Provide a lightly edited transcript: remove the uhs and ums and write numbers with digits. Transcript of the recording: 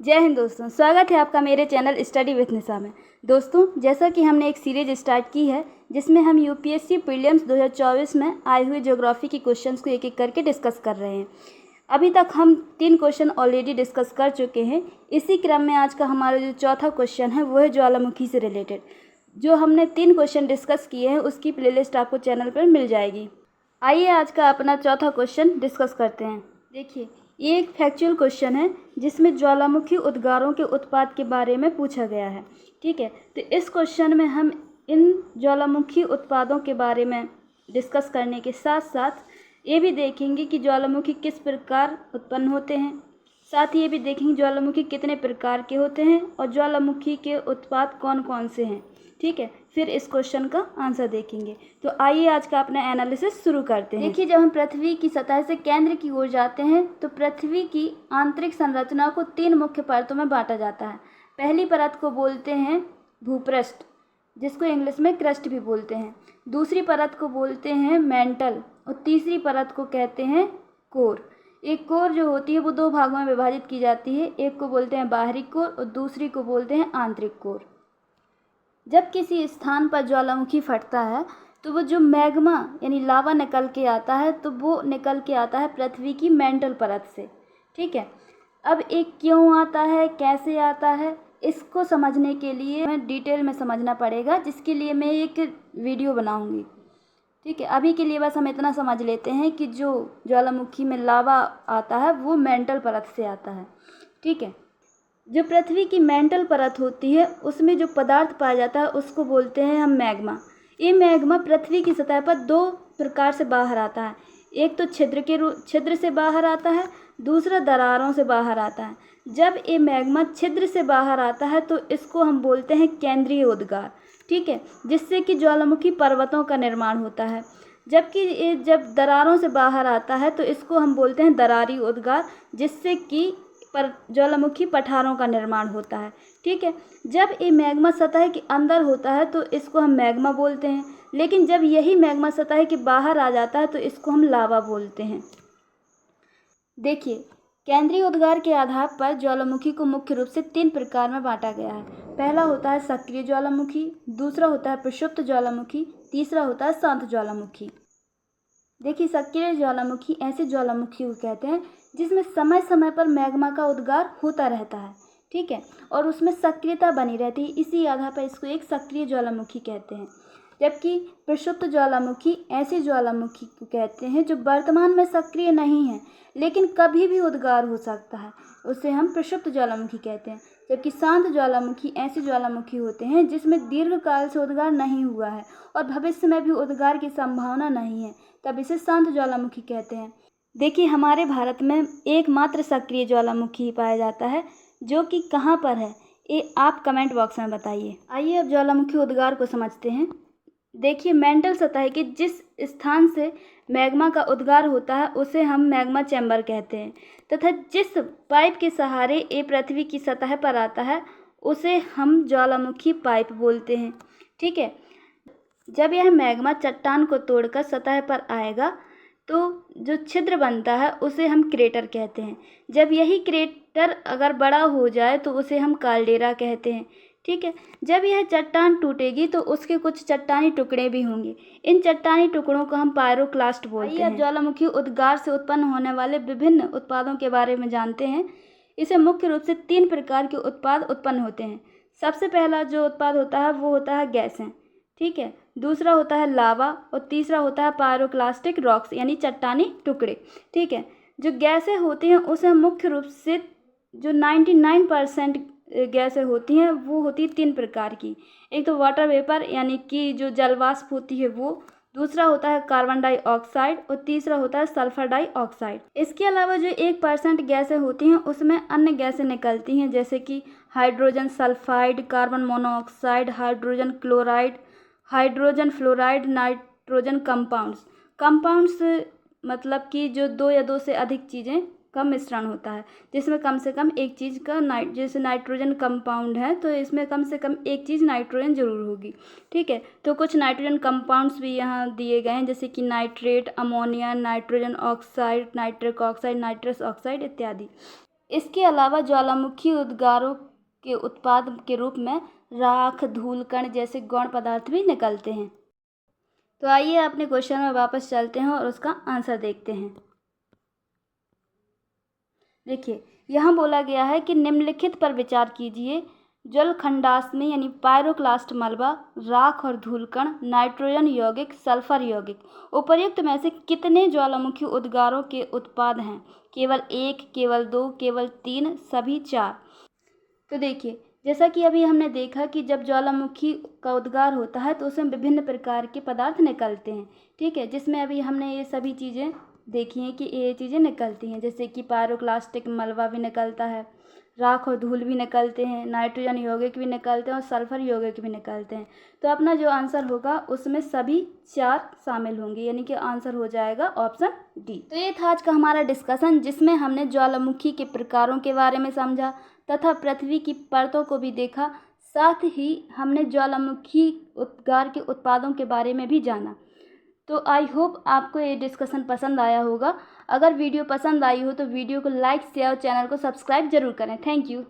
जय हिंद दोस्तों, स्वागत है आपका मेरे चैनल स्टडी विथ निशा में। दोस्तों, जैसा कि हमने एक सीरीज स्टार्ट की है जिसमें हम यूपीएससी प्रीलिम्स 2024 में आए हुए ज्योग्राफी के क्वेश्चंस को एक एक करके डिस्कस कर रहे हैं। अभी तक हम 3 क्वेश्चन ऑलरेडी डिस्कस कर चुके हैं। इसी क्रम में आज का हमारा जो चौथा क्वेश्चन है वो है ज्वालामुखी से रिलेटेड। जो हमने 3 क्वेश्चन डिस्कस किए हैं उसकी प्लेलिस्ट आपको चैनल पर मिल जाएगी। आइए आज का अपना चौथा क्वेश्चन डिस्कस करते हैं। देखिए, ये एक फैक्चुअल क्वेश्चन है जिसमें ज्वालामुखी उद्गारों के उत्पाद के बारे में पूछा गया है। ठीक है, तो इस क्वेश्चन में हम इन ज्वालामुखी उत्पादों के बारे में डिस्कस करने के साथ साथ ये भी देखेंगे कि ज्वालामुखी किस प्रकार उत्पन्न होते हैं। साथ ही ये भी देखेंगे ज्वालामुखी कितने प्रकार के होते हैं और ज्वालामुखी के उत्पाद कौन कौन से हैं। ठीक है, फिर इस क्वेश्चन का आंसर देखेंगे। तो आइए आज का अपना एनालिसिस शुरू करते हैं। देखिए, जब हम पृथ्वी की सतह से केंद्र की ओर जाते हैं तो पृथ्वी की आंतरिक संरचना को 3 मुख्य परतों में बांटा जाता है। पहली परत को बोलते हैं भूपृष्ठ, जिसको इंग्लिश में क्रस्ट भी बोलते हैं। दूसरी परत को बोलते हैं मेंटल और तीसरी परत को कहते हैं कोर। एक कोर जो होती है वो 2 भागों में विभाजित की जाती है। एक को बोलते हैं बाहरी कोर और दूसरी को बोलते हैं आंतरिक कोर। जब किसी स्थान पर ज्वालामुखी फटता है तो वो जो मैग्मा यानी लावा निकल के आता है तो वो निकल के आता है पृथ्वी की मेंटल परत से। ठीक है, अब एक क्यों आता है, कैसे आता है, इसको समझने के लिए हमें डिटेल में समझना पड़ेगा, जिसके लिए मैं एक वीडियो बनाऊंगी। ठीक है, अभी के लिए बस हम इतना समझ लेते हैं कि जो ज्वालामुखी में लावा आता है वो मेंटल परत से आता है। ठीक है, जो पृथ्वी की मेंटल परत होती है उसमें जो पदार्थ पाया जाता है उसको बोलते हैं हम मैग्मा। ये मैग्मा पृथ्वी की सतह पर 2 प्रकार से बाहर आता है। एक तो छिद्र से बाहर आता है, दूसरा दरारों से बाहर आता है। जब ये मैग्मा छिद्र से बाहर आता है तो इसको हम बोलते हैं केंद्रीय उद्गार। ठीक है, जिससे कि ज्वालामुखी पर्वतों का निर्माण होता है। जबकि ये जब दरारों से बाहर आता है तो इसको हम बोलते हैं दरारी उद्गार, जिससे कि पर ज्वालामुखी पठारों का निर्माण होता है। ठीक है, जब ये मैग्मा सतह के अंदर होता है तो इसको हम मैग्मा बोलते हैं, लेकिन जब यही मैग्मा सतह के बाहर आ जाता है तो इसको हम लावा बोलते हैं। देखिए, केंद्रीय उद्गार के आधार पर ज्वालामुखी को मुख्य रूप से 3 प्रकार में बांटा गया है। पहला होता है सक्रिय ज्वालामुखी, दूसरा होता है प्रक्षुब्ध ज्वालामुखी, तीसरा होता है शांत ज्वालामुखी। देखिए, सक्रिय ज्वालामुखी ऐसे ज्वालामुखी को कहते हैं जिसमें समय समय पर मैग्मा का उद्गार होता रहता है। ठीक है, और उसमें सक्रियता बनी रहती है, इसी आधार पर इसको एक सक्रिय ज्वालामुखी कहते हैं। जबकि प्रक्षुब्ध ज्वालामुखी ऐसे ज्वालामुखी को कहते हैं जो वर्तमान में सक्रिय नहीं है लेकिन कभी भी उद्गार हो सकता है, उसे हम प्रक्षुब्ध ज्वालामुखी कहते हैं। जबकि शांत ज्वालामुखी ऐसे ज्वालामुखी होते हैं जिसमें दीर्घकाल से उद्गार नहीं हुआ है और भविष्य में भी उद्गार की संभावना नहीं है, तब इसे शांत ज्वालामुखी कहते हैं। देखिए, हमारे भारत में एकमात्र सक्रिय ज्वालामुखी पाया जाता है, जो कि कहाँ पर है ये आप कमेंट बॉक्स में बताइए। आइए अब ज्वालामुखी उद्गार को समझते हैं। देखिए, मेंटल सतह के जिस स्थान से मैग्मा का उद्गार होता है उसे हम मैग्मा चैम्बर कहते हैं, तथा जिस पाइप के सहारे ये पृथ्वी की सतह पर आता है उसे हम ज्वालामुखी पाइप बोलते हैं। ठीक है, जब यह मैग्मा चट्टान को तोड़कर सतह पर आएगा तो जो छिद्र बनता है उसे हम क्रेटर कहते हैं। जब यही क्रेटर अगर बड़ा हो जाए तो उसे हम काल्डेरा कहते हैं। ठीक है, जब यह चट्टान टूटेगी तो उसके कुछ चट्टानी टुकड़े भी होंगे। इन चट्टानी टुकड़ों को हम पायरोक्लास्ट बोलते हैं। ज्वालामुखी उद्गार से उत्पन्न होने वाले विभिन्न उत्पादों के बारे में जानते हैं। इसे मुख्य रूप से 3 प्रकार के उत्पाद उत्पन्न होते हैं। सबसे पहला जो उत्पाद होता है वो होता है गैसें। ठीक है, दूसरा होता है लावा और तीसरा होता है पायरोक्लास्टिक रॉक्स यानी चट्टानी टुकड़े। ठीक है, जो गैसें होती हैं उसे मुख्य रूप से जो 99% गैसें होती हैं वो होती है 3 प्रकार की। एक तो वाटर वेपर यानी कि जो जलवाष्प होती है वो, दूसरा होता है कार्बन डाइऑक्साइड और तीसरा होता है सल्फर डाइऑक्साइड। इसके अलावा जो 1% गैसें होती हैं उसमें अन्य गैसें निकलती हैं, जैसे कि hydrogen sulphide, carbon monoxide, hydrogen chloride, hydrogen fluoride, nitrogen compounds मतलब कि जो 2 या 2 से अधिक चीज़ें का मिश्रण होता है, जिसमें कम से कम एक चीज़ का जैसे नाइट्रोजन कंपाउंड है तो इसमें कम से कम एक चीज़ नाइट्रोजन जरूर होगी। ठीक है, तो कुछ नाइट्रोजन कंपाउंड्स भी यहाँ दिए गए हैं, जैसे कि nitrate, ammonia, nitrogen oxide, nitric oxide, nitrous oxide इत्यादि। इसके अलावा ज्वालामुखी उद्गारों के उत्पाद के रूप में राख, धूल कण जैसे गौण पदार्थ भी निकलते हैं। तो आइए अपने क्वेश्चन में वापस चलते हैं और उसका आंसर देखते हैं। देखिए, यहाँ बोला गया है कि निम्नलिखित पर विचार कीजिए। जलखंडाग्नि यानी पायरोक्लास्ट मलबा, राख और धूलकण, नाइट्रोजन यौगिक, सल्फर यौगिक उपर्युक्त में से कितने ज्वालामुखी उद्गारों के उत्पाद हैं? केवल 1, केवल 2, केवल 3, सभी 4। तो देखिए, जैसा कि अभी हमने देखा कि जब ज्वालामुखी का उद्गार होता है तो उसमें विभिन्न प्रकार के पदार्थ निकलते हैं, ठीक है, जिसमें अभी हमने ये सभी चीज़ें देखी हैं कि ये चीज़ें निकलती हैं, जैसे कि पायरोक्लास्टिक मलबा भी निकलता है, राख और धूल भी निकलते हैं, नाइट्रोजन यौगिक भी निकलते हैं और सल्फर यौगिक भी निकलते हैं। तो अपना जो आंसर होगा उसमें सभी 4 शामिल होंगे, यानी कि आंसर हो जाएगा ऑप्शन डी। तो ये था आज का हमारा डिस्कशन, जिसमें हमने ज्वालामुखी के प्रकारों के बारे में समझा तथा पृथ्वी की परतों को भी देखा। साथ ही हमने ज्वालामुखी उद्गार के उत्पादों के बारे में भी जाना। तो आई होप आपको ये डिस्कशन पसंद आया होगा। अगर वीडियो पसंद आई हो तो वीडियो को लाइक, शेयर और चैनल को सब्सक्राइब जरूर करें। Thank you.